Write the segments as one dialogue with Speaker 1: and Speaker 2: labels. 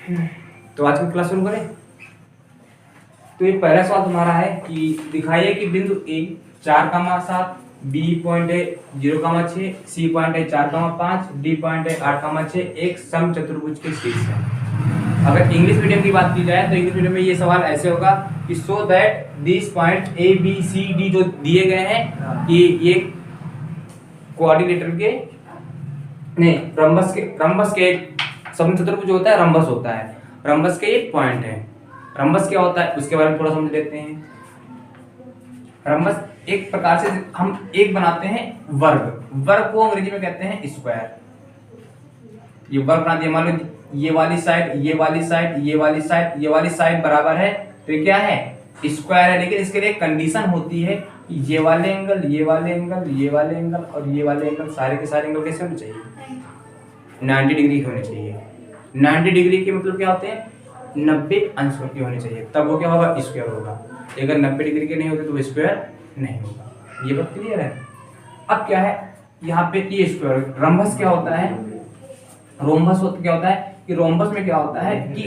Speaker 1: तो आज की क्लास शुरू करें। तो ये पहला सवाल तुम्हारा है कि दिखाइए कि बिंदु ए 4,7, बी पॉइंट है 0,6, सी पॉइंट है 4,5, डी पॉइंट है 8,6 एक समचतुर्भुज के शीर्ष है। अगर इंग्लिश मीडियम की बात की जाए तो इंग्लिश मीडियम में ये सवाल ऐसे होगा कि so that this point A B C D जो दिए गए हैं कि ये कोऑर्डिनेटर के नहीं रंबस के समचतुर्भुज होता है, रंबस होता है, रंबस के एक पॉइंट है। रंबस क्या होता है उसके बारे में थोड़ा समझ लेते हैं। रंबस एक प्रकार से हम एक बनाते हैं वर्ग, वर्ग को अंग्रेजी में कहते हैं स्क्वायर। ये वर्ग बना दिया, मान लो ये वाली साइड, ये वाली साइड, ये वाली साइड, ये वाली साइड बराबर है तो ये क्या है, स्क्वायर है। लेकिन इसके लिए एक कंडीशन होती है कि ये वाले एंगल, ये वाले एंगल, ये वाले एंगल और ये वाले एंगल सारे के सारे एंगल कैसे होने चाहिए, 90 डिग्री के होने चाहिए। 90 डिग्री के मतलब क्या होते हैं, 90 अंश के होने चाहिए, तब वो क्या होगा, स्क्वायर होगा। अगर 90 डिग्री के नहीं होते तो वो स्क्वायर नहीं होगा। ये बात क्लियर है। अब क्या है यहाँ पे ये स्क्वायर, रंबस क्या होता है, रोम्बस क्या होता है कि रोम्बस में क्या होता है कि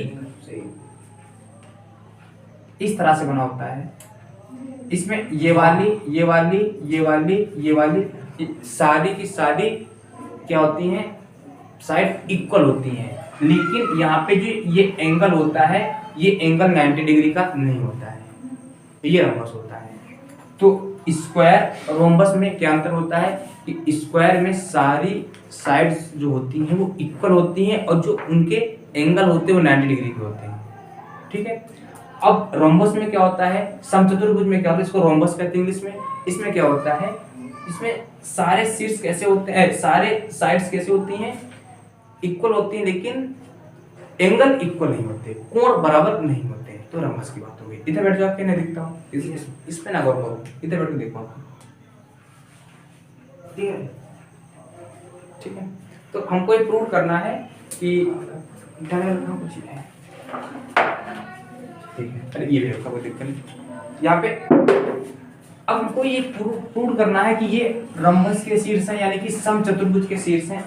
Speaker 1: इस तरह से बना होता है। इसमें ये वाली, ये वाली, ये वाली, ये वाली सारी की सारी क्या होती हैं, साइड इक्वल होती हैं। लेकिन यहाँ पे जो ये एंगल होता है ये एंगल 90 डिग्री का नहीं होता है, ये रोम्बस होता है। तो स्क्वायर रोम्बस में क्या अंतर होता है कि स्क्वायर में सारी साइड्स जो होती हैं वो इक्वल होती हैं और जो उनके एंगल होते हैं वो 90 डिग्री के होते हैं। ठीक है। अब रोम्बस में क्या होता है, समचतुर्भुज में क्या होता है, इसको रोम्बस कहते हैं इंग्लिश में। इसमें क्या होता है, इसमें सारे शीर्ष कैसे होते हैं, सारे साइड्स कैसे होती हैं, इक्वल होती हैं, लेकिन एंगल इक्वल नहीं होते, कोण बराबर नहीं होते। तो रोम्बस की बात हो गई। इधर बैठ जाओ, नहीं दिखता हूँ, इस पे ना गौर करो, इधर बैठ के देखो। ठीक है, ठीक है। तो हमको ये प्रूव करना है कि कुछ है, ठीक है। अरे ये भी रखा, कोई दिक्कत नहीं यहाँ पे। अब हमको ये प्रूव करना है कि ये रंबस के शीर्ष हैं, यानी कि समचतुर्भुज के शीर्ष हैं।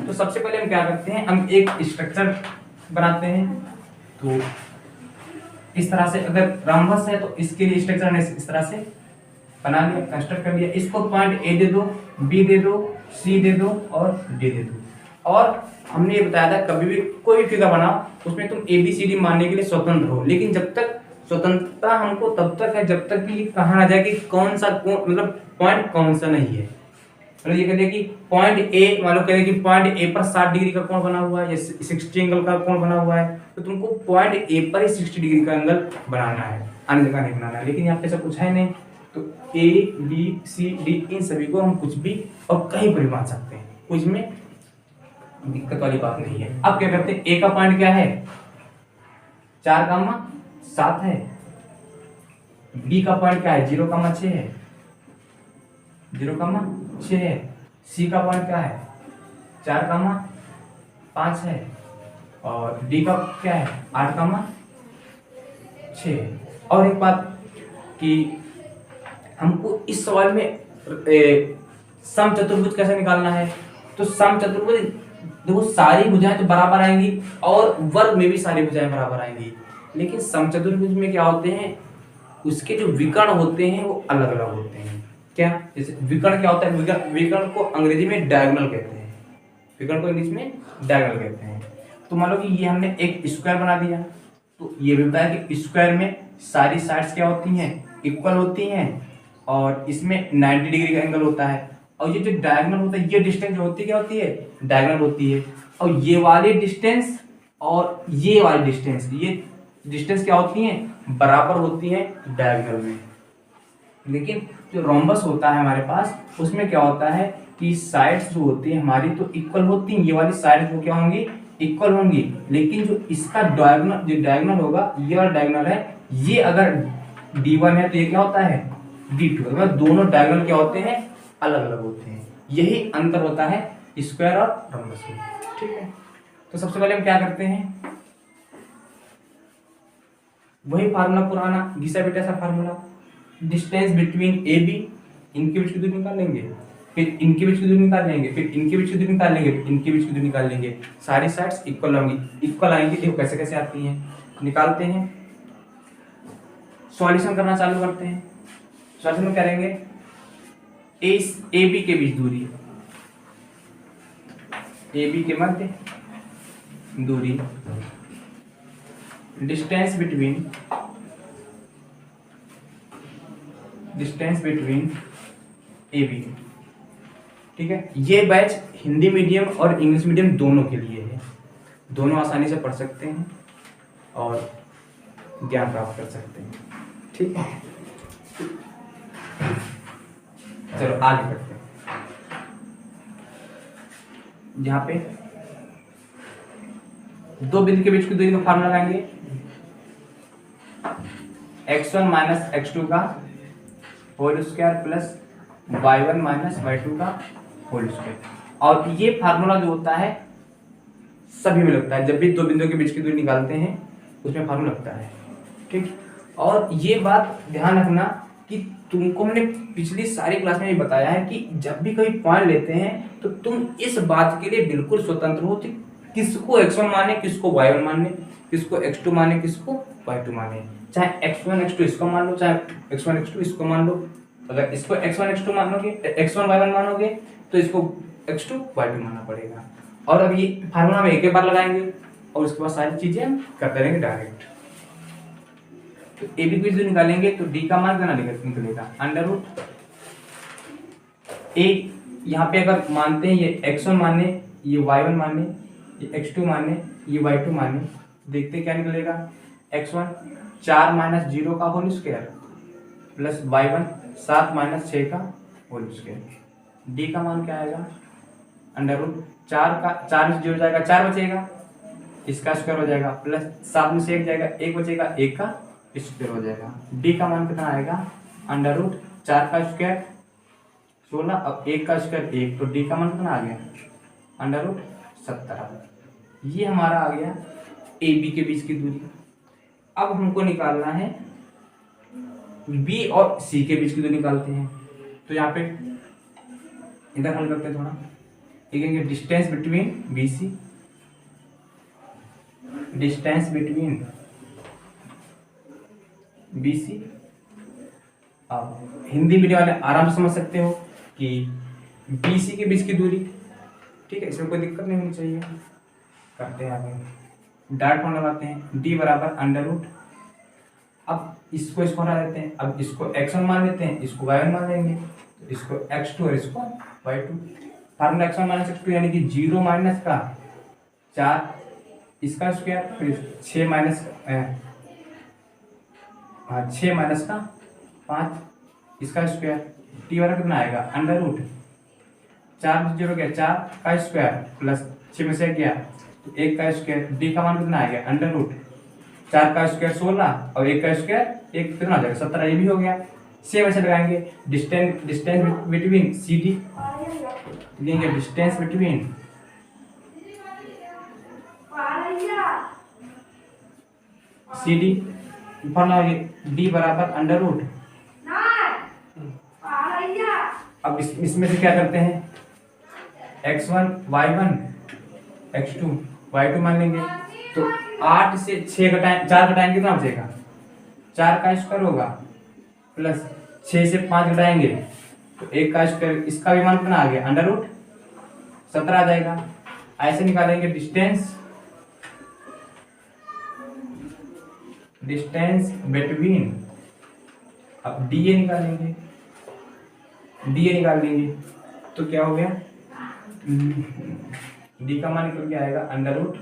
Speaker 1: तो सबसे पहले हम क्या करते हैं, हम एक स्ट्रक्चर बनाते हैं। तो इस तरह से अगर रंबस है तो इसके लिए स्ट्रक्चर हमने इस तरह से बना लिया, कंस्ट्रक्ट कर लिया। इसको पॉइंट ए दे दो, बी दे दो, सी दे दो और डी दे दो। और हमने ये बताया था कभी भी कोई भी फिगर बनाओ उसमें तुम ए बी सी डी मानने के लिए स्वतंत्र हो, लेकिन जब तक स्वतंत्रता हमको तब तक है जब तक कि कहा ना जाए कि कौन सा मतलब पॉइंट कौन सा नहीं है। मतलब ये कहते हैं कि पॉइंट ए, मान लो कहते हैं कि पॉइंट ए पर 60 डिग्री का कोण बना हुआ है या 60 एंगल का कोण बना हुआ है, तो तुमको पॉइंट ए पर ही 60 डिग्री का एंगल बनाना है, अन्य जगह नहीं बनाना है। लेकिन यहाँ पे ऐसा कुछ है नहीं, तो ए बी सी डी इन सभी को हम कुछ भी और कहीं पर भी मान सकते हैं, कुछ में दिक्कत वाली बात नहीं है। अब क्या करते हैं, ए का पॉइंट क्या है, 4,7 है। बी का पॉइंट क्या है, 0,6 है, 0,6 है। सी का पॉइंट क्या है, 4,5 है। और डी का क्या है, 8,6 है। और एक बात कि हमको इस सवाल में समचतुर्भुज कैसे निकालना है, तो समचतुर्भुज देखो सारी भुजाएं तो बराबर आएंगी और वर्ग में भी सारी भुजाएं बराबर आएंगी, लेकिन समचतुर्भुज में क्या होते हैं, उसके जो विकर्ण होते हैं वो अलग अलग होते हैं। क्या, जैसे विकर्ण क्या होता है, विकर्ण को अंग्रेजी में डायगोनल कहते हैं, विकर्ण को इंग्लिश में डायगोनल कहते हैं। तो मान लो कि ये हमने एक स्क्वायर बना दिया, तो ये भी बताया कि स्क्वायर में सारी साइड्स क्या होती हैं, इक्वल होती हैं और इसमें 90 डिग्री का एंगल होता है। और ये जो डायगोनल होता है, ये डिस्टेंस जो होती है क्या होती है, डायगोनल होती है। और ये वाली डिस्टेंस और ये वाली डिस्टेंस, ये डिस्टेंस क्या होती हैं, बराबर होती हैं डायगोनल में। लेकिन जो रोम्बस होता है हमारे पास, उसमें क्या होता है कि साइड्स जो होती है हमारी तो इक्वल होती हैं, ये वाली साइड्स वो क्या होंगी, इक्वल होंगी। लेकिन जो इसका डायगोनल, जो डायगोनल होगा, ये वाला डायगोनल है, ये अगर D1 है तो ये क्या होता है, D2। मतलब दोनों डायगोनल क्या होते हैं, अलग अलग होते हैं। यही अंतर होता है स्क्वायर और रोम्बस में। ठीक है। तो सबसे पहले हम क्या करते हैं, वही फार्मूला पुराना घिसा बेटा सा formula, distance between A B, इनके बीच की दूरी निकाल लेंगे। फिर इनके बीच की दूरी निकाल लेंगे, फिर इनके बीच की दूरी निकाल लेंगे, फिर इनके बीच की दूरी निकाल लेंगे, सारी साइड्स इक्वल होंगी। इक्वल आएंगी, देखो कैसे कैसे आती हैं, निकालते हैं, सॉल्यूशन करना चालू करते हैं। सॉल्यूशन में करेंगे ए बी के बीच दूरी, ए बी के मध्य दूरी, डिस्टेंस बिटवीन ए बी। ठीक है, ये बैच हिंदी मीडियम और इंग्लिश मीडियम दोनों के लिए है, दोनों आसानी से पढ़ सकते हैं और ज्ञान प्राप्त कर सकते हैं। ठीक है, चलो आगे बढ़ते हैं। यहाँ पे दो बिंदु के बीच की दूरी का फार्मूला लगाएंगे, x1 माइनस x2 का whole square plus y1 minus y2 का होल स्क्वायर। और ये फार्मूला जो होता है सभी में लगता है, जब भी दो बिंदुओं के बीच की दूरी निकालते हैं उसमें फार्मूला लगता है। ठीक, और ये बात ध्यान रखना कि तुमको हमने पिछली सारी क्लास में ये बताया है कि जब भी कोई पॉइंट लेते हैं तो तुम इस बात के लिए बिल्कुल स्वतंत्र हो कि किसको x1 माने, किसको y1 माने, किसको x2 माने, किसको y2 माने। चाहे x1 x2 इसको मान लो, चाहे x1 x2 इसको मान लो। अगर इसको x1 x2 मानोगे, x1 y1 मानोगे तो इसको x2 y2 मानना पड़ेगा। और अब ये फार्मूला में एक बार लगाएंगे और उसके बाद सारी चीजें करते रहेंगे डायरेक्ट। तो ए बी की जो निकालेंगे तो डी का मान कितना निकलेगा, अंडर रूट ए। यहाँ पे अगर मानते हैं ये x1 माने, ये y1 माने, ये x2 माने, ये y2 माने, देखते क्या निकलेगा। x1 4 माइनस 0 का whole square plus y1 7 minus 6 का होल स्क्वायर। डी का मान क्या आएगा, अंडर रूट 4 में 0 जाएगा, 4 बचेगा, इसका स्क्वायर हो जाएगा, प्लस 7 में से 1 जाएगा, 1 बचेगा, 1 का स्क्वायर हो जाएगा। डी का मान कितना आएगा, अंडर रूट 4 का स्क्वायर 16 और 1 का स्क्वायर 1, तो डी का मान कितना आ गया, अंडर रूट 17। ये हमारा आ गया ए बी के बीच की दूरी। अब हमको निकालना है बी और सी के बीच की दूरी निकालते हैं। तो यहाँ पे इधर हल करते हैं थोड़ा, लिखेंगे distance between B C, distance between B C. अब हिंदी मीडियम वाले आराम से समझ सकते हो कि बी सी के बीच की दूरी, ठीक है, इसमें कोई दिक्कत नहीं होनी चाहिए। करते हैं आगे, डॉट कौन लगाते हैं, डी बराबर अंडर रूट। अब इसको हटा देते हैं, अब इसको x1 मान लेते हैं, इसको y1 मान लेंगे, तो इसको x2 और इसको y2। Formula x1 minus x2 यानी कि 0 माइनस का 4 इसका स्क्वायर, फिर 6 माइनस का 5 इसका स्क्वायर। टी वाला कितना आएगा, अंडर रूट 4 0 गया, 4 का स्क्वायर प्लस 6 में से गया तो 1 का स्क्वायर। डी का मान कितना आ गया, अंडर रूट 4 का स्क्वायर 16 और 1 का स्क्वायर 1 कितना आ जाएगा 17, ये भी हो गया। सेम ऐसे लगाएंगे, डिस्टेंस बिटवीन सी डी, लेंगे distance between C D, D बराबर अंडर रूट। अब इसमें से क्या करते हैं, x1 y1 x2 y2 मान लेंगे, तो 8 से 6 घटाएं, 4 घटाएंगे कितना बचेगा, 4 का स्क्वायर होगा, प्लस 6 से 5 घटाएंगे तो 1 का स्क्वायर, इसका भी मान कितना आ गया, अंडर रूट 17 आ जाएगा। ऐसे निकालेंगे डिस्टेंस बिटवीन, अब डीए निकालेंगे, डीए निकाल लेंगे तो क्या हो गया, डी का मान निकल के आएगा अंडर रूट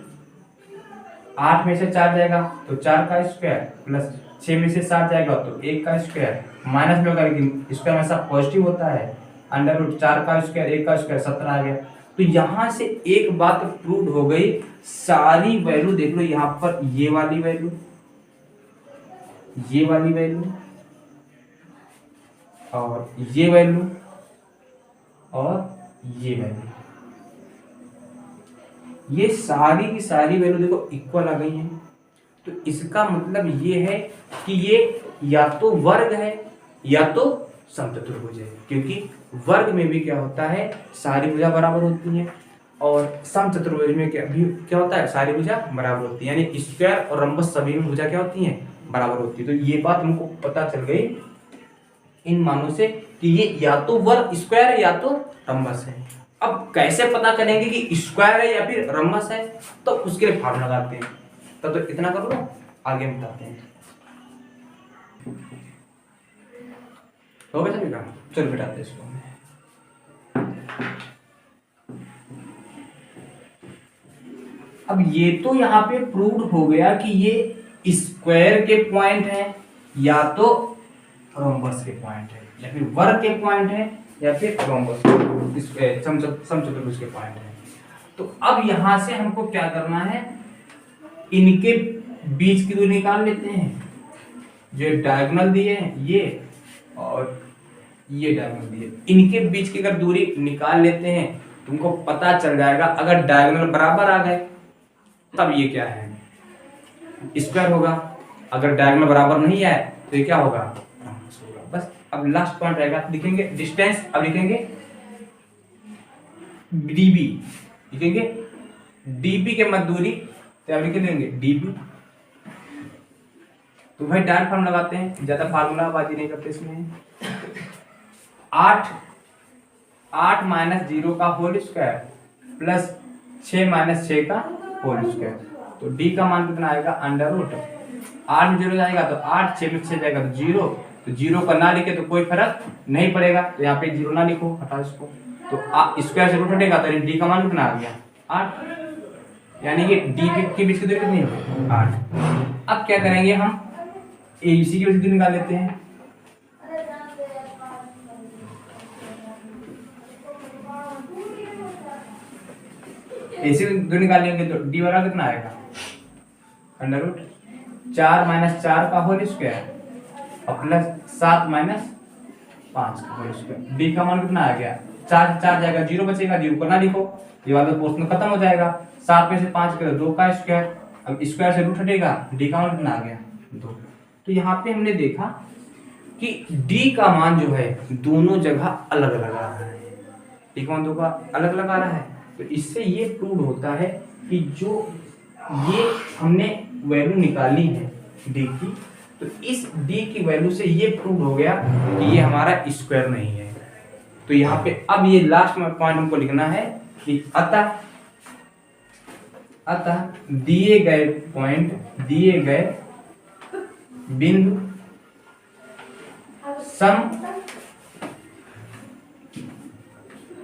Speaker 1: 8 में से 4 जाएगा तो 4 का स्क्वायर प्लस 6 में से 7 जाएगा तो 1 का स्क्वायर, माइनस में होगा लेकिन स्क्वायर हमेशा पॉजिटिव होता है, अंडर रूट 4 का स्क्वायर 1 का स्क्वायर 17 आ गया। तो यहाँ से एक बात प्रूव हो गई, सारी वैल्यू देख लो, यहाँ पर ये वाली वैल्यू, ये वाली वैल्यू और ये वैल्यू और ये वैल्यू, ये सारी की सारी वैल्यू देखो इक्वल आ गई हैं। तो इसका मतलब ये है कि ये या तो वर्ग है या तो समचतुर्भुज है, क्योंकि वर्ग में भी क्या होता है, सारी भुजा बराबर होती है, और समचतुर्भुज में क्या होता है, सारी भुजा बराबर होती है, यानी स्क्वायर और रंबस सभी में भुजा क्या होती है, बराबर होती है। तो ये बात हमको पता चल गई इन मानों से कि ये या तो वर्ग स्क्वायर है या तो रंबस है। अब कैसे पता करेंगे कि स्क्वायर है या फिर रंबस है, तो उसके लिए फॉर्मूला लगाते हैं। तब तो इतना कर लो, आगे बताते हैं। हो गया सभी काम, चलो बिठाते हैं इसको। अब ये तो यहाँ पे प्रूव हो गया कि ये स्क्वायर के पॉइंट है या तो रोम्बस के पॉइंट है, या फिर वर्ग के पॉइंट है, या फिर रोम्बस समचतुर्भुज के पॉइंट है। तो अब यहां से हमको क्या करना है, इनके बीच की दूरी निकाल लेते हैं। जो डायगोनल दिए हैं ये और ये डायगोनल दिए, इनके बीच की अगर दूरी निकाल लेते हैं तुमको पता चल जाएगा। अगर डायगोनल बराबर आ गए तब ये क्या है, स्क्वायर होगा। अगर डायगोनल बराबर नहीं आए तो ये क्या होगा, बस। अब लास्ट पॉइंट रहेगा, लिखेंगे डिस्टेंस। अब लिखेंगे डीबी, लिखेंगे डीबी के मध्य दूरी, तो अब लिख देंगे डीबी। तो भाई डायरेक्ट फॉर्म लगाते हैं, ज्यादा फार्मूला बाजी नहीं करते इसमें। 8 माइनस 0 का होल स्क्वायर प्लस 6 माइनस 6 का होल स्क्वायर। तो डी का मान कितना आएगा, अंडर रूट 8 में 0 जाएगा तो 8, 6 में 6 जाएगा तो 0। तो 0 का ना लिखे तो कोई फर्क नहीं पड़ेगा, तो यहाँ पे 0 ना लिखो, हटाओ इसको। तो स्क्वायर से रूट हटेगा तो डी का मान कितना आ गया, 8। यानी कि डी के बीच की दूरी कितनी है, 8। अब क्या करेंगे, हम एबीसी की बीच की दूरी निकाल लेते हैं। एसी की दूरी निकाल लेंगे तो डी बराबर कितना आएगा, अंडर रूट 4 माइनस 4 का होल स्क्वायर और प्लस 7 माइनस 5 का होल स्क्वायर। डी का मान कितना आ गया, 4 4 जाएगा, 0 बचेगा, 0 को ना लिखो, ये वाला पोर्शन खत्म हो जाएगा। 7 में से 5 करो 2 का स्क्वायर, अब स्क्वायर से रूट हटेगा, डी का मान कितना आ गया, 2। तो यहाँ पे हमने देखा कि डी का मान जो है दोनों जगह अलग अलग आ रहा है, डी का मान दो का अलग अलग आ रहा है। तो इससे ये प्रूव होता है कि जो ये हमने वैल्यू निकाली है डी की, तो इस डी की वैल्यू से ये प्रूव हो गया कि ये हमारा स्क्वायर नहीं है। तो यहाँ पे अब ये लास्ट में पॉइंट हमको लिखना है कि अतः दिए गए पॉइंट, दिए गए बिंदु सम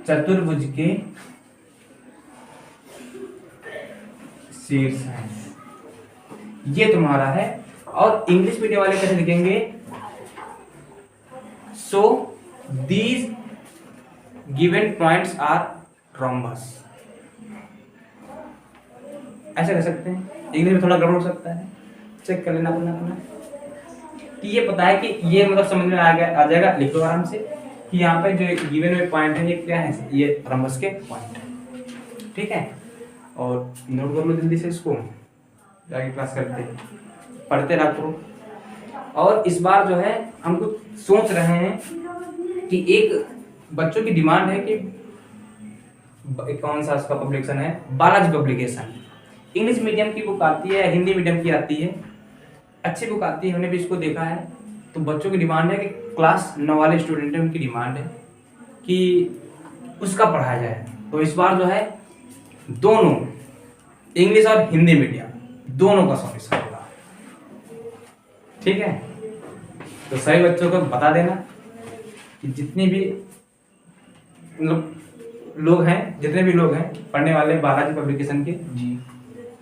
Speaker 1: चतुर्भुज के शीर्ष है, ये तुम्हारा है। और इंग्लिश मीडियम वाले कैसे लिखेंगे, so these given points are rhombus, ऐसे कर सकते हैं। इंग्लिश में थोड़ा गड़बड़ हो सकता है, चेक कर लेना अपना कि ये पता है कि ये मतलब समझ में आ जाएगा। लिख लो आराम से कि यहाँ पे जो गिवन हुए पॉइंट है ये क्या है, ये रोम्बस के पॉइंट है, ठीक है। और नोट कर लो जल्दी से इसको, आगे क्लास करते हैं, पढ़ते रहा करो। और इस बार जो है हम कुछ सोच रहे हैं कि एक बच्चों की डिमांड है कि कौन सा उसका पब्लिकेशन है, बालाजी पब्लिकेशन। इंग्लिश मीडियम की बुक आती है, हिंदी मीडियम की आती है, अच्छी बुक आती है, हमने भी इसको देखा है। तो बच्चों की डिमांड है कि क्लास 9 वाले स्टूडेंट है, उनकी डिमांड है कि उसका पढ़ाया जाए। तो इस बार जो है दोनों इंग्लिश और हिंदी मीडियम दोनों का सॉल्यूशन होगा, ठीक है। तो सभी बच्चों को बता देना कि जितने भी लोग हैं, जितने भी लोग हैं पढ़ने वाले बालाजी पब्लिकेशन के जी,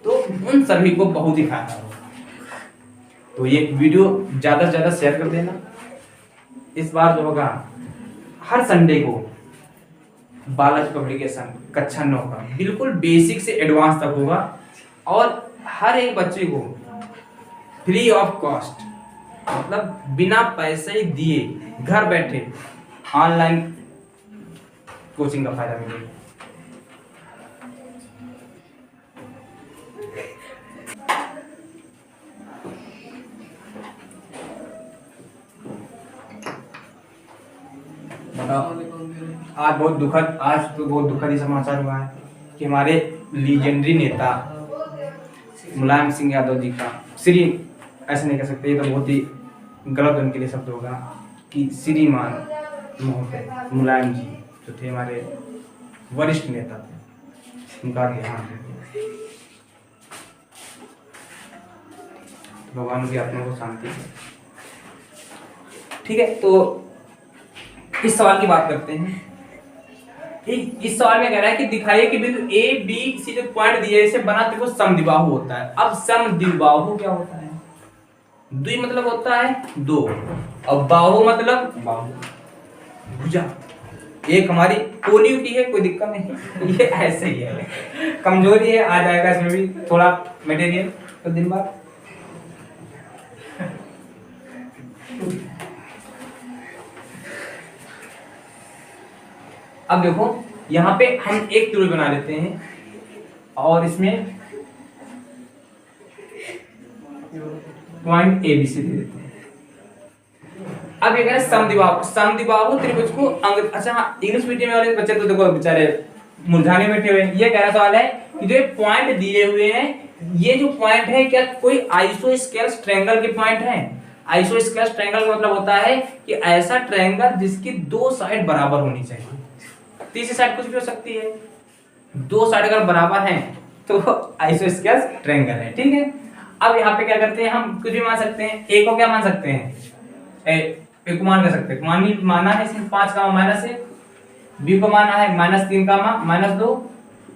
Speaker 1: तो उन सभी को बहुत ही फायदा होगा। तो ये वीडियो ज़्यादा से ज़्यादा शेयर कर देना। इस बार जो होगा हर संडे को बालाजी पब्लिकेशन कक्षा 9 का बिल्कुल बेसिक से एडवांस तक होगा, और हर एक बच्चे को फ्री ऑफ कॉस्ट, मतलब बिना पैसे दिए घर बैठे ऑनलाइन कोचिंग का फायदा मिलेगा। बताओ। आज तो बहुत दुखद ही समाचार हुआ है कि हमारे लीजेंडरी नेता मुलायम सिंह यादव जी का श्री, ऐसे नहीं कह सकते, ये तो बहुत ही गलत उनके लिए शब्द होगा, कि श्रीमान महोदय मुलायम जी जो थे हमारे वरिष्ठ नेता थे, उनका देहांत हो गया। भगवान की आत्मा को शांति। ठीक है, तो इस सवाल की बात करते हैं। इस सवाल में कह रहा है कि दिखाइए कि बिंदु ए बी सी जो पॉइंट दिए इसे बना त्रिभुज समद्विबाहु होता है। अब समद्विबाहु क्या होता है? द्वि मतलब होता है दो, और बाहु मतलब भुजा। एक हमारी पोलियो की है, कोई दिक्कत नहीं, ये ऐसे ही है, कमजोरी है, आ जाएगा इसमें भी थोड़ा मटेरियल तो दिन बाद। अब देखो यहाँ पे हम एक त्रिभुज बना लेते हैं और इसमें पॉइंट ए बी सी दे देते हैं। अब ये कह रहे हैं समद्विबाहु त्रिभुज को अच्छा हाँ, इंग्लिश मीडियम वाले बच्चे तो देखो बेचारे मुरझाने बैठे हुए हैं। ये कह रहा सवाल है कि जो पॉइंट दिए हुए हैं, ये जो पॉइंट है क्या कोई आइसोस्केलस ट्रायंगल के पॉइंट हैं? आइसोस्केलस ट्रायंगल का मतलब होता है कि ऐसा ट्रायंगल जिसकी दो साइड बराबर होनी चाहिए। तीसरी साइड कुछ भी हो सकती है, दो साइड अगर बराबर हैं तो आइसोस्केलस ट्रायंगल है। ठीक है, अब यहाँ पे क्या करते हैं, हम कुछ भी मान सकते हैं। ए को क्या मान सकते हैं? ए को मान कर सकते हैं, माना है इसमें 5 का माइनस 1, बी को माना है -3 का -2,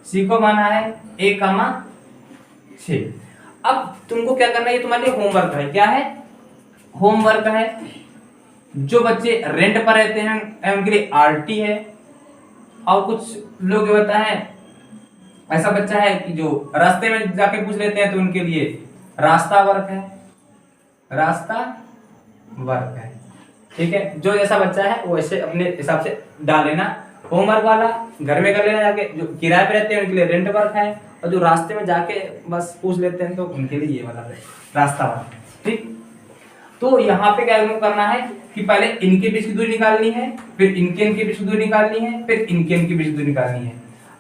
Speaker 1: सी को माना है 1 का 6। अब तुमको क्या करना है, ये तुम्हारे लिए होमवर्क है। क्या है? होमवर्क है। जो बच्चे रेंट पर रहते हैं उनके लिए आरटी है, और कुछ लोग ये होता है ऐसा बच्चा है कि जो रास्ते में जाके पूछ लेते हैं तो उनके लिए रास्ता वर्क है, रास्ता वर्क है। ठीक है, जो जैसा बच्चा है वो ऐसे अपने हिसाब से डाल लेना। होमवर्क वाला घर में कर लेना जाके, जो किराए पे रहते हैं उनके लिए रेंट वर्क है, और जो रास्ते में जाके बस पूछ लेते हैं तो उनके लिए ये वाला है रास्ता वर्क। ठीक, तो यहाँ पे क्या करना है कि पहले इनके बीच की दूरी निकालनी है, फिर इनके बीच की दूरी निकालनी है, फिर इनके बीच की दूरी निकालनी है।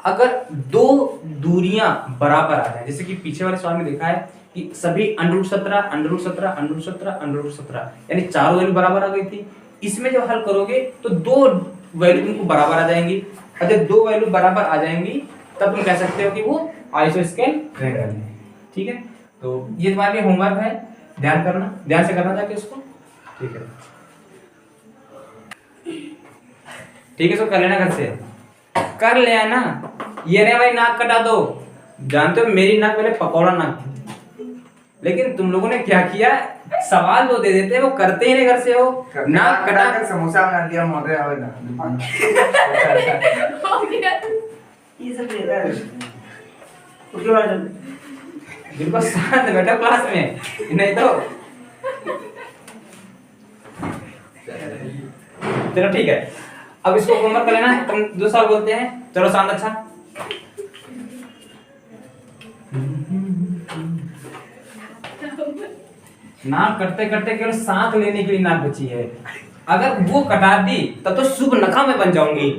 Speaker 1: अगर दो दूरियां बराबर आ जाए, जैसे कि पीछे वाले सवाल में देखा है कि सभी √17 √17 √17 √17 यानी चारों वैल्यू बराबर आ गई थी। इसमें जब हल करोगे तो दो वैल्यू तुमको बराबर आ जाएंगी, और जब दो वैल्यू बराबर आ जाएंगी तब तुम कह सकते हो कि वो आइसोस्केल ट्रायंगल है। ठीक है, तो ये तुम्हारे लिए होमवर्क है, ध्यान से करना जाके उसको। ठीक है, ठीक है, सो कर लेना, घर से कर ले ना। ये नहीं भाई नाक कटा दो, जानते हो मेरी नाक पहले पकौड़ा नाक थी, लेकिन तुम लोगों ने क्या किया, सवाल वो दे देते वो करते ही नहीं घर से हो। नाक कटा कर समोसा बना लिया मौके आवे ना दुकान ये सब देता है उसके बाद बिल्कुल शांत बैठो क्लास में, नहीं तो चलो ठीक है। अब इसको होमवर्क कर लेना, तुम 2 साल बोलते हैं। चलो शांत। अच्छा नाक करते करते केवल सांस लेने के लिए नाक बची है, अगर वो कटा दी तब तो शुभ नखा में बन जाऊंगी।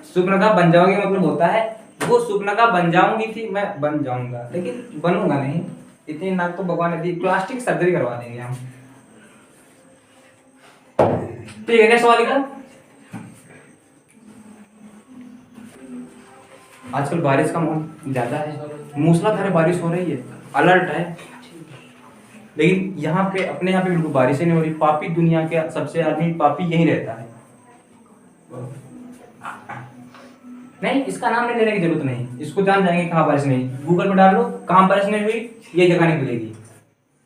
Speaker 1: शुभ नखा बन जाओगे मतलब होता है वो शुभ नखा बन जाऊंगी थी, मैं बन जाऊंगा, लेकिन बनूंगा नहीं। इतनी नाक तो भगवान ने दी, प्लास्टिक सर्जरी करवा देंगे हम। ठीक है, नेक्स्ट सवाल लिखो। आजकल बारिश का माहौल ज्यादा है, मूसलाधार बारिश हो रही है, अलर्ट है, लेकिन यहाँ पे अपने यहाँ पे बिल्कुल बारिश ही नहीं हो रही। पापी दुनिया के सबसे आदमी पापी यही रहता है। नहीं, इसका नाम नहीं लेने की जरूरत नहीं, इसको जान जाएंगे कहाँ बारिश नहीं। गूगल पे डाल लो कहाँ बारिश नहीं हुई, ये जगह नहीं मिलेगी,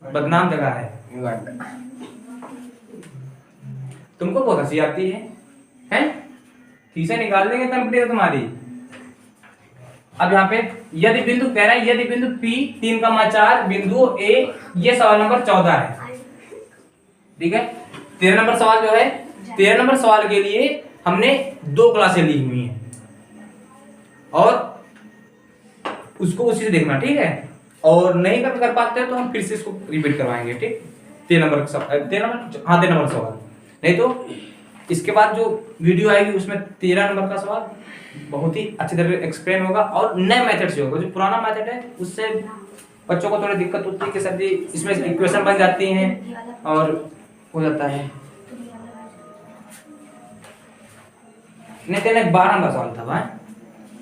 Speaker 1: बदनाम जगह है। तुमको बहुत हंसी आती है, हैं? फीसें निकाल देंगे कंप्लीट तुम्हारी। अब यहाँ पे यदि बिंदु कह रहा है, यदि बिंदु P 3,4 बिंदु A, ये सवाल नंबर 14 है। ठीक है, 13 नंबर सवाल जो है, 13 नंबर सवाल के लिए हमने 2 क्लासें ली हुई हैं और उसको उसी से देखना। ठीक है, और नहीं कर पाते हैं तो हम फिर से इसको रिपीट करवाएंगे। ठीक, 13 नंबर का सवाल, 13 नंबर, हाँ 13 नंबर का सवाल। नहीं तो इसके बाद जो वीडियो आएगी उसमें 13 नंबर का सवाल बहुत ही अच्छी तरह से एक्सप्लेन होगा और नए मेथड से होगा। जो पुराना मेथड है उससे बच्चों को थोड़ी दिक्कत होती है कि सर जी इसमें इक्वेशन बन जाती हैं और हो जाता है। नहीं 12 नंबर सवाल था भाई,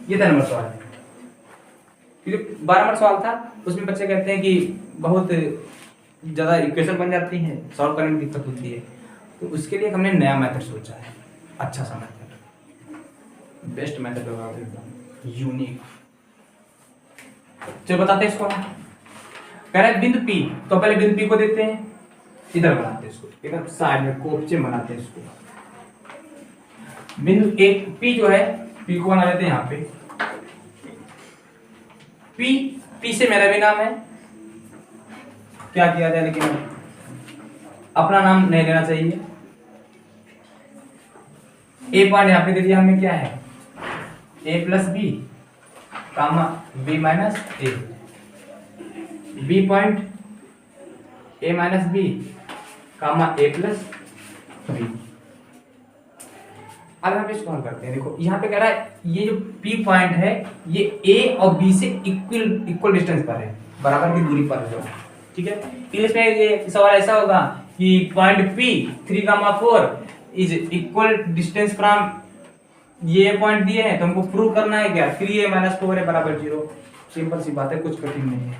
Speaker 1: ये 13 नंबर सवाल है, क्योंकि 12 नंबर सवाल था उसमें बच्चे कहते हैं कि बहुत ज़्यादा इक्वेशन बन जाती हैं, सॉल्व करने में दिक्कत होती है, तो उसके लिए हमने नया मेथड सोचा है, अच्छा सा मेथड, बेस्ट मेथड होगा एकदम यूनिक। चलो बताते हैं इसको। कह रहा है बिंदु P, तो पहले बिंदु P को देखते हैं, इधर बनाते हैं इसको, इधर साइड में कोपचे बनाते हैं इसको। बिंदु एक P जो है, P को बना लेते हैं यहाँ पे। P से मेरा भी नाम है, क्या किया जाए, लेकिन अपना नाम नहीं लेना चाहिए। ए पॉइंट यहाँ पे दे दिया हमने, क्या है a plus B comma b minus A, B point a minus B comma a plus B. अब हम इसको हल करते हैं। देखो यहाँ पे कह रहा है ये जो P पॉइंट है ये A और B से इक्वल डिस्टेंस पर है, बराबर की दूरी पर है, ठीक है। इसमें ये सवाल ऐसा होगा कि point P 3,4 is equal distance from ये पॉइंट दिए हैं, तो हमको प्रूव करना है क्या 3a माइनस 4a बराबर 0। सिंपल सी बात है, कुछ कठिन नहीं है।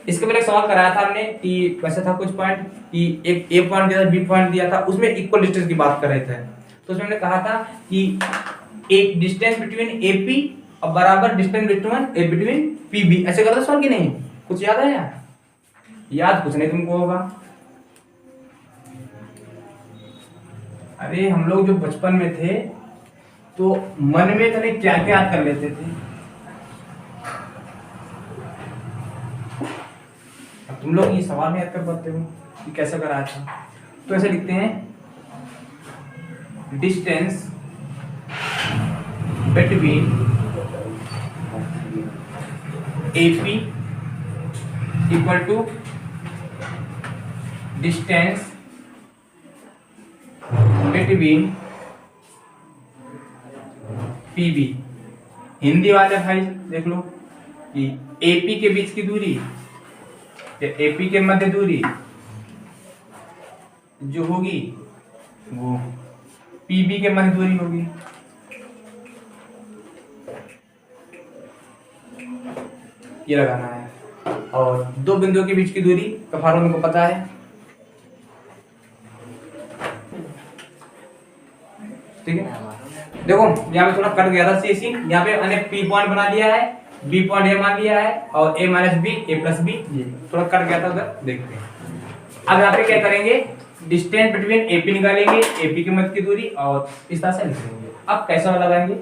Speaker 1: इसके पहले एक सवाल कराया था हमने कि वैसे था कुछ पॉइंट कि एक a पॉइंट दिया था, b पॉइंट दिया था, उसमें इक्वल डिस्टेंस की बात कर रहे थे, तो उसमें हमने कहा था कि एक डिस्टेंस बिटवीन AP और बराबर डिस्टेंस बिटवीन PB, ऐसे करता सवाल कि नहीं, कुछ याद है यार? याद कुछ नहीं तुमको होगा। अरे हम लोग जो बचपन में थे तो मन में तने क्या क्या याद कर लेते थे, अब तुम लोग ये सवाल में याद कर पाते हो कि कैसे कराया था। तो ऐसे लिखते हैं distance between AP equal to distance between PB। Hindi वाले भाई देख लो कि AP के बीच की दूरी या AP के मध्य दूरी जो होगी वो PB के मध्य दूरी होगी। ये लगाना है, और दो बिंदुओं के बीच की दूरी का फार्मूला को पता है, ठीक है। देखो यहाँ पे थोड़ा कट गया था सीसी, यहाँ पे मैंने P पॉइंट बना दिया है, B पॉइंट A मान लिया है, और A minus B A plus B, थोड़ा कट गया था उधर, देखते हैं। अब यहाँ पे क्या करेंगे, डिस्टेंस बिटवीन AP निकालेंगे, AP के मध्य की दूरी, और इस तरह से लिखेंगे। अब कैसा लगाएंगे,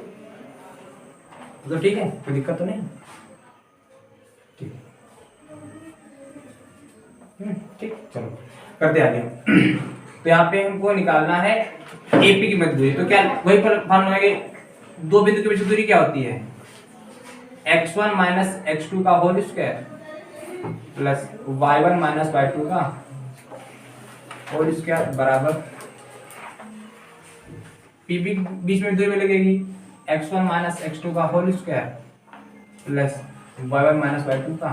Speaker 1: तो ठीक है, कोई दिक्कत तो नहीं, ठीक है, ठीक, चलो करते आगे। तो यहाँ पे हमको निकालना है AP की मध्य दूरी, तो क्या वही फॉर्मूला है कि दो बिंदु के बीच की दूरी क्या होती है, x1 माइनस x2 का whole square plus y1 minus y2 का होल स्क्वायर बराबर PB बीच में दूरी में लगेगी x1 माइनस x2 का whole square plus y1 minus y2 का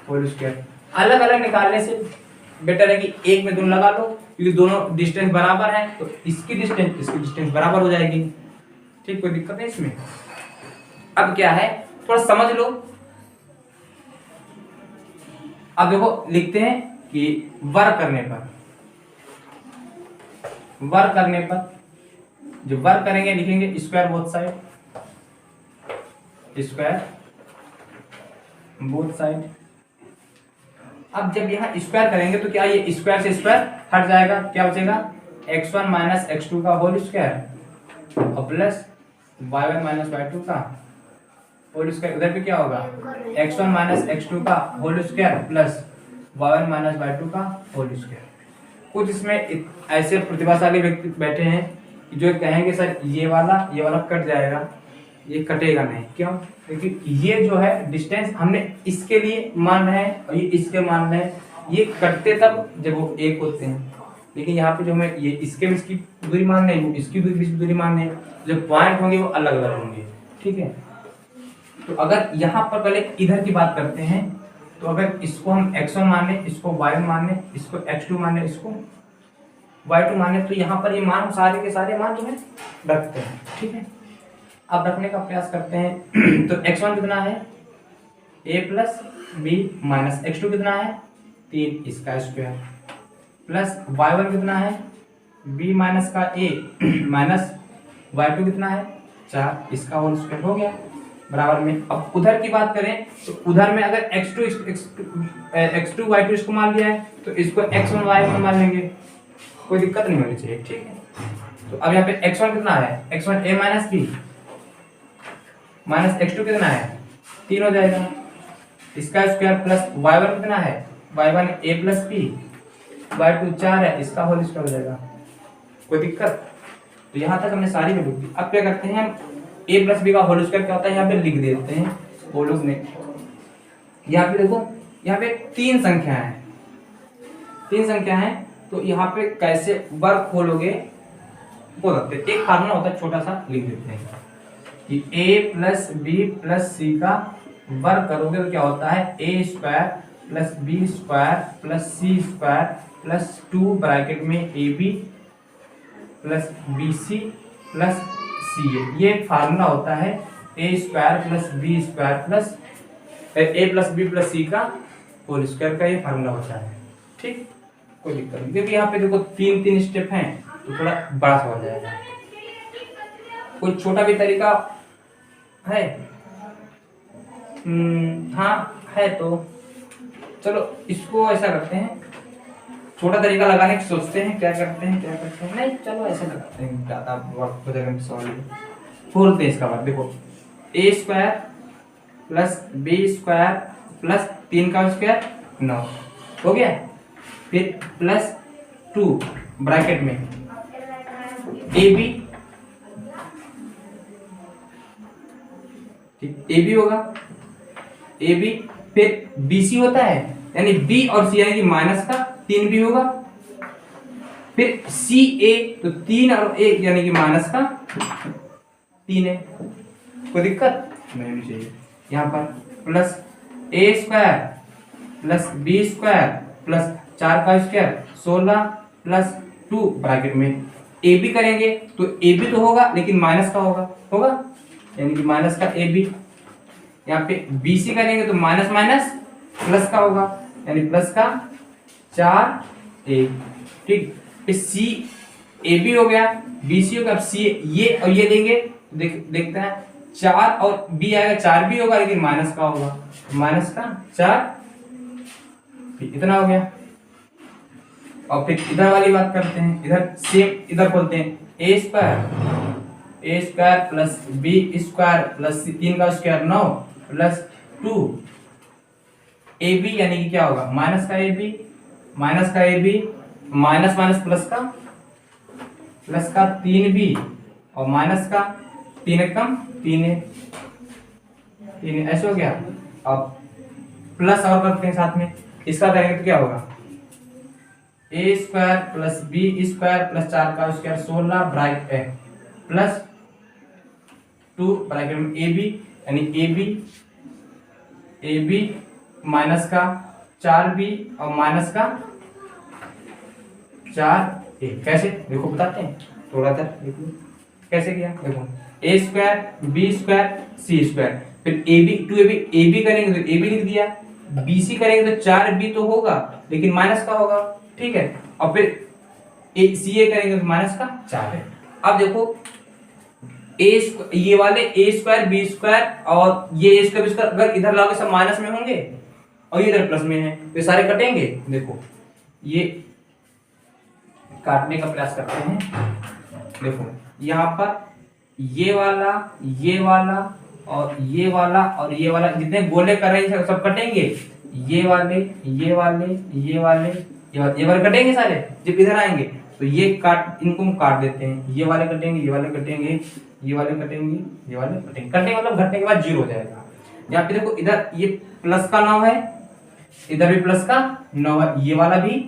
Speaker 1: होल स्क्वायर। अलग अलग निकालने से बेटर है कि एक में दोनों लगा लो, क्योंकि दोनों डिस्टेंस बराबर है, तो इसकी डिस्टेंस बराबर हो जाएगी, ठीक, कोई दिक्कत नहीं इसमें। अब क्या है, थोड़ा समझ लो। अब देखो लिखते हैं कि वर्क करने पर जो वर्क करेंगे लिखेंगे स्क्वायर बोथ साइड। अब जब यहाँ स्क्वायर करेंगे तो क्या ये स्क्वायर से स्क्वायर हट जाएगा, क्या बचेगा x1 माइनस x2 का होल स्क्वायर और प्लस y1 माइनस y2 का होल स्क्वायर। उधर पे क्या होगा x1 माइनस x2 का whole square plus y1 minus y2 का होल स्क्वायर। कुछ इसमें ऐसे प्रतिभाशाली व्यक्ति बैठे हैं जो कहेंगे सर ये वाला कट जाएगा, ये कटेगा नहीं, क्यों, क्योंकि ये जो है डिस्टेंस हमने इसके लिए मान रहे हैं और ये इसके मान रहे हैं, ये कटते तब जब वो एक होते हैं, लेकिन यहाँ पे जो हमें ये इसके बीच की दूरी माननी है, इसकी बीच की दूरी माननी है, जो पॉइंट होंगे वो अलग अलग होंगे, ठीक है। तो अगर यहाँ पर पहले इधर की बात करते हैं, तो अगर इसको हम x1 माने, इसको y1 माने, इसको x2 माने, इसको y2 माने, तो यहाँ पर ये मान सारे के सारे मान जो है रखते हैं, ठीक है। अब रखने का प्रयास करते हैं। तो x1 कितना है a plus B minus x2 कितना है 3 इसका स्क्वायर, प्लस y1 कितना है b माइनस का a माइनस y2 कितना है 4 इसका होल स्क्वायर हो गया बराबर में। अब उधर की बात करें तो उधर में अगर x2 y2 इसको मान लिया है तो इसको x1 y1 मान लेंगे, कोई दिक्कत नहीं होनी चाहिए, ठीक है। तो अब यहाँ पे x1 कितना है x1 a minus B minus x2 कितना है 3 हो जाएगा इसका स्क्वायर, प्लस y1 कितना है y1 a plus B y2 4 है इसका होल स्क्वायर हो जाएगा, कोई दिक्कत। तो यहाँ तक हमने सारी वैल्यू दी। अब क्या करते हैं हम a प्लस बी का होल स्क्वायर क्या होता है यहाँ पे लिख देते हैं, वो लोग ने यहाँ पे देखो यहाँ पे तीन संख्या है, तो यहाँ पे कैसे वर्ग खोलोगे वो रखते हैं। एक फार्मूला होता है छोटा सा, लिख देते हैं कि a plus B plus C का वर्ग करोगे तो क्या होता है a square plus B square plus C square plus 2 bracket में A B plus B C plus C A. ये फार्मूला होता है a square plus B square plus a plus B plus C का होल स्क्वायर का ये formula होता है, ठीक। कोई दिक्कत नहीं, क्योंकि यहाँ पे देखो तीन स्टेप हैं तो थोड़ा बड़ा सा हो जाएगा। कोई छोटा भी तरीका है? हाँ है, तो चलो इसको ऐसा करते हैं, छोटा तरीका लगाने की सोचते हैं, क्या करते हैं नहीं चलो ऐसे लगाते हैं, ज़्यादा वक्त हो जाएगा सवाल। खोलते हैं इसका बात, देखो a square plus B square plus 3 का स्क्वायर 9 हो गया, फिर प्लस 2 ब्रैकेट में ए बी, ए बी होगा ए बी, फिर बी सी होता है यानी बी और सी यानी कि माइनस का 3 भी होगा, फिर सी ए तो 3 और 1 यानी कि माइनस का 3 है, कोई दिक्कत नहीं होनी चाहिए। यहाँ पर plus A square plus B square plus 4 का स्क्वायर 16 प्लस 2 ब्रैकेट में ए बी करेंगे तो ए बी तो होगा लेकिन माइनस का होगा यानी कि माइनस का ए बी। यहाँ पे बी सी करेंगे तो माइनस माइनस प्लस का होगा यानी प्लस का 4 ए, ठीक। फिर सी ए बी हो गया, बी सी हो गया, सी ये और ये लेंगे देखते हैं 4 और बी आएगा 4 भी होगा लेकिन माइनस का होगा, माइनस का 4 इतना हो गया। और फिर इधर वाली बात करते हैं, इधर सेम इधर खोलते हैं A square plus B square plus 3 का स्क्वायर 9 प्लस 2 ए बी यानी कि क्या होगा माइनस का A B minus minus plus का 3 बी और माइनस का 3 कम 3 ऐसे हो गया। अब प्लस और करते हैं साथ में, इसका करेंगे तो क्या होगा A square plus B square plus 4 का स्क्वायर 16 ब्रैकेट प्लस 2 ब्रैकेट में ए बी यानी ए बी माइनस का 4 बी और माइनस का 4 ए। कैसे देखो बताते हैं थोड़ा सा, देखो कैसे किया, देखो ए स्क्वायर बी स्क्वायर सी स्क्वायर, फिर ए बी 2 ए बी करेंगे तो ए बी लिख दिया, बी सी करेंगे तो 4 बी तो होगा लेकिन माइनस का होगा, ठीक है। और फिर सी ए करेंगे तो माइनस का 4 है। अब देखो ये वाले ए स्क्वायर बी स्क्वायर और ये ए स्क्वायर बी स्क्वायर अगर इधर लाओगे सब माइनस में होंगे और ये इधर प्लस में है तो सारे कटेंगे। देखो ये काटने का प्रयास करते हैं, देखो यहाँ पर ये वाला और ये वाला जितने गोले कर रहे हैं सब कटेंगे, ये वाले कटेंगे सारे जब इधर आएंगे तो ये काट, इनको हम काट देते हैं, ये वाले कटेंगे कटने मतलब घटने के बाद 0 हो जाएगा। यहाँ पे देखो इधर ये प्लस का 9 है इधर भी प्लस का 9 है, ये वाला भी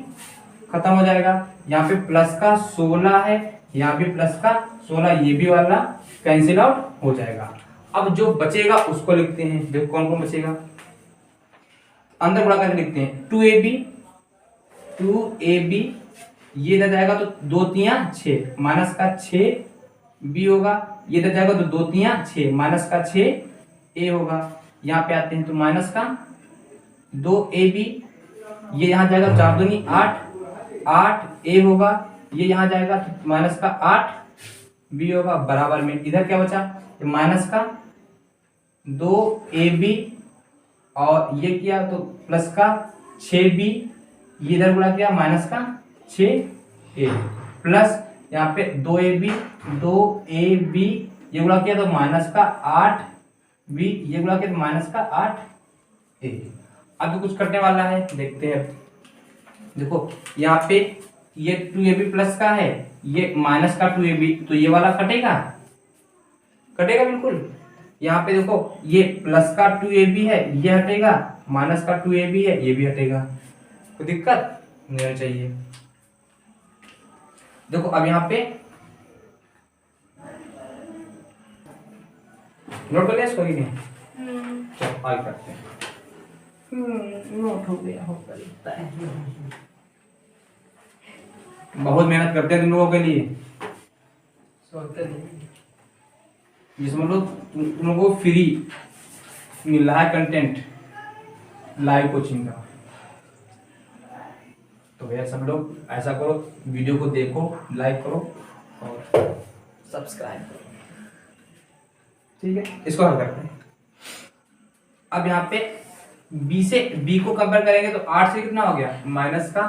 Speaker 1: खत्म हो जाएगा। यहाँ पे प्लस का 16 है, यहाँ भी प्लस का 16, ये भी वाला कैंसिल आउट हो जाएगा। अब जो बचेगा उसको लिखते हैं। देखो कौन कौन बचेगा, अंदर गुणा करके लिखते हैं। 2ab ये इधर जाएगा तो 2 तिया 6 माइनस का 6b होगा। ये इधर जाएगा तो 2 तिया 6 माइनस का 6a होगा। यहाँ पे आते हैं तो माइनस का 2ab, ये यहाँ जाएगा 4 दूनी 8a होगा। ये यहाँ जाएगा तो माइनस का 8b होगा। बराबर में इधर क्या बचा, माइनस का 2ab और ये किया तो प्लस का 6b, ये इधर गुणा किया माइनस का 6a प्लस यहाँ पे 2ab ये गुणा किया तो माइनस का 8b, ये गुणा किया तो माइनस का 8a। अब तो कुछ करने वाला है, देखते हैं। देखो यहाँ पे ये 2ab प्लस का है, ये माइनस का 2ab, तो ये वाला कटेगा, कटेगा बिल्कुल। यहाँ पे देखो ये प्लस का 2ab है, ये हटेगा, माइनस का 2ab है, ये भी हटेगा, कोई दिक्कत नहीं चाहिए। देखो अब यहाँ पे नोट कर लिया इसको कि नहीं? चलो आगे करते हैं। नोट हो गया, हो सकता है। बहुत मेहनत करते हैं तुम लोगों के लिए, सोचते नहीं जिसमें तुम लोगों को फ्री मिल रहा है कंटेंट लाइव कोचिंग का। तो भैया सब लोग ऐसा करो, वीडियो को देखो, लाइक करो और सब्सक्राइब करो, ठीक है। इसको हल करते हैं। अब यहाँ पे b से b को कंपेयर करेंगे तो 8 से कितना हो गया, माइनस का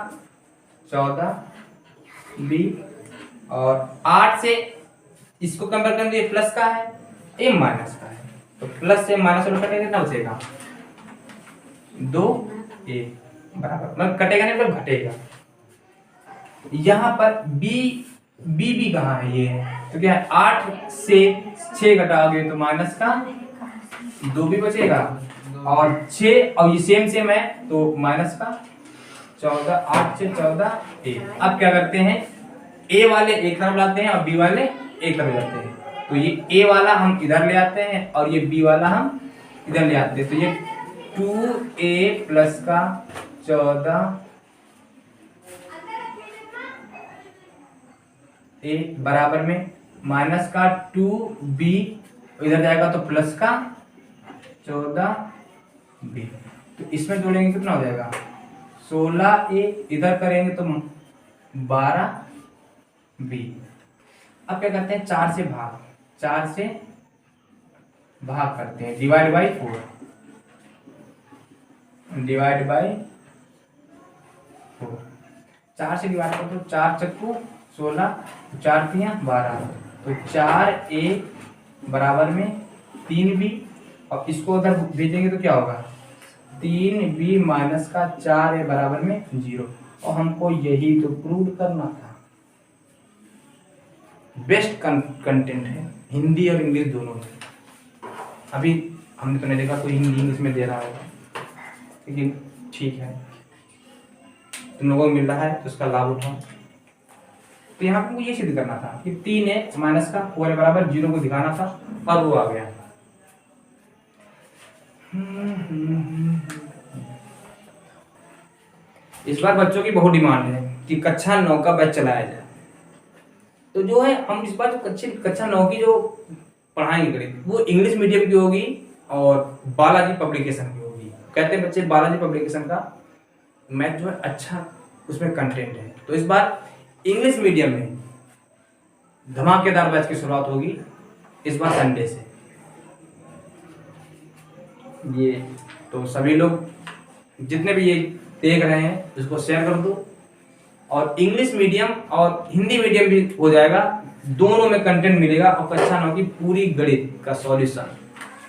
Speaker 1: 14b और 8 से इसको कंपेयर करेंगे, ये प्लस का है, ये माइनस का है, तो प्लस से माइनस में कटेगा कितना बचेगा, 2a बराबर, मतलब कटेगा नहीं मतलब घटेगा। यहाँ पर b कहाँ है, ये है, तो क्या है 8 से 6 घटाओगे तो माइनस का 2b बचेगा और 6 और ये सेम है तो माइनस का 14, 8 से 14a। अब क्या करते हैं, a वाले एक तरफ लाते हैं और b वाले एक तरफ लाते हैं, तो ये a वाला हम इधर ले आते हैं और ये b वाला हम इधर ले आते हैं, तो ये 2a प्लस का 14a बराबर में माइनस का 2b इधर जाएगा तो प्लस का 14b, तो इसमें जोड़ेंगे कितना हो जाएगा 16a, इधर करेंगे तो 12b। अब क्या करते हैं, 4 से भाग करते हैं, डिवाइड बाई 4, डिवाइड बाई 4, 4 से डिवाइड करते हो, 4 चक्कू 16, 4 तिया 12, तो 4a बराबर में 3b और इसको उधर भेजेंगे तो क्या होगा 3b माइनस का 4a बराबर में 0, और हमको यही तो प्रूव करना था। बेस्ट कंटेंट है हिंदी और इंग्लिश दोनों में। अभी हमने तो नहीं देखा कोई हिंदी इंग्लिश में दे रहा होगा, लेकिन ठीक है, तुम लोगों को मिल रहा है तो उसका लाभ उठाओ। तो यहाँ पे ये सिद्ध करना था कि 3a माइनस का 4a बराबर 0 को दिखाना था, और वो आ गया। इस बार बच्चों की बहुत डिमांड है कि कक्षा 9 का बैच चलाया जाए, तो जो है हम इस बार जो कक्षा 9 की जो पढ़ाएंगे करेंगे वो इंग्लिश मीडियम की होगी और बालाजी पब्लिकेशन की होगी। कहते हैं बच्चे बालाजी पब्लिकेशन का मैथ जो है अच्छा उसमें कंटेंट है, तो इस बार इंग्लिश मीडियम में धमाकेदार बैच की शुरुआत होगी इस बार संडे से। ये तो सभी लोग जितने भी ये देख रहे हैं इसको शेयर कर दो, और इंग्लिश मीडियम और हिंदी मीडियम भी हो जाएगा, दोनों में कंटेंट मिलेगा और कक्षा 9 की पूरी गणित का सॉल्यूशन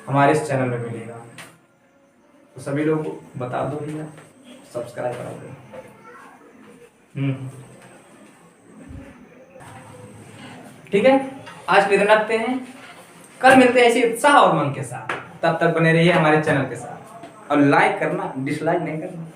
Speaker 1: हमारे इस चैनल में मिलेगा। तो सभी लोग बता दो भैया, सब्सक्राइब करा दो। ठीक है, आज के दिन रखते हैं, कल मिलते हैं इसी उत्साह और मन के साथ। तब तक बने रहिए हमारे चैनल के साथ और लाइक करना, डिसलाइक नहीं करना।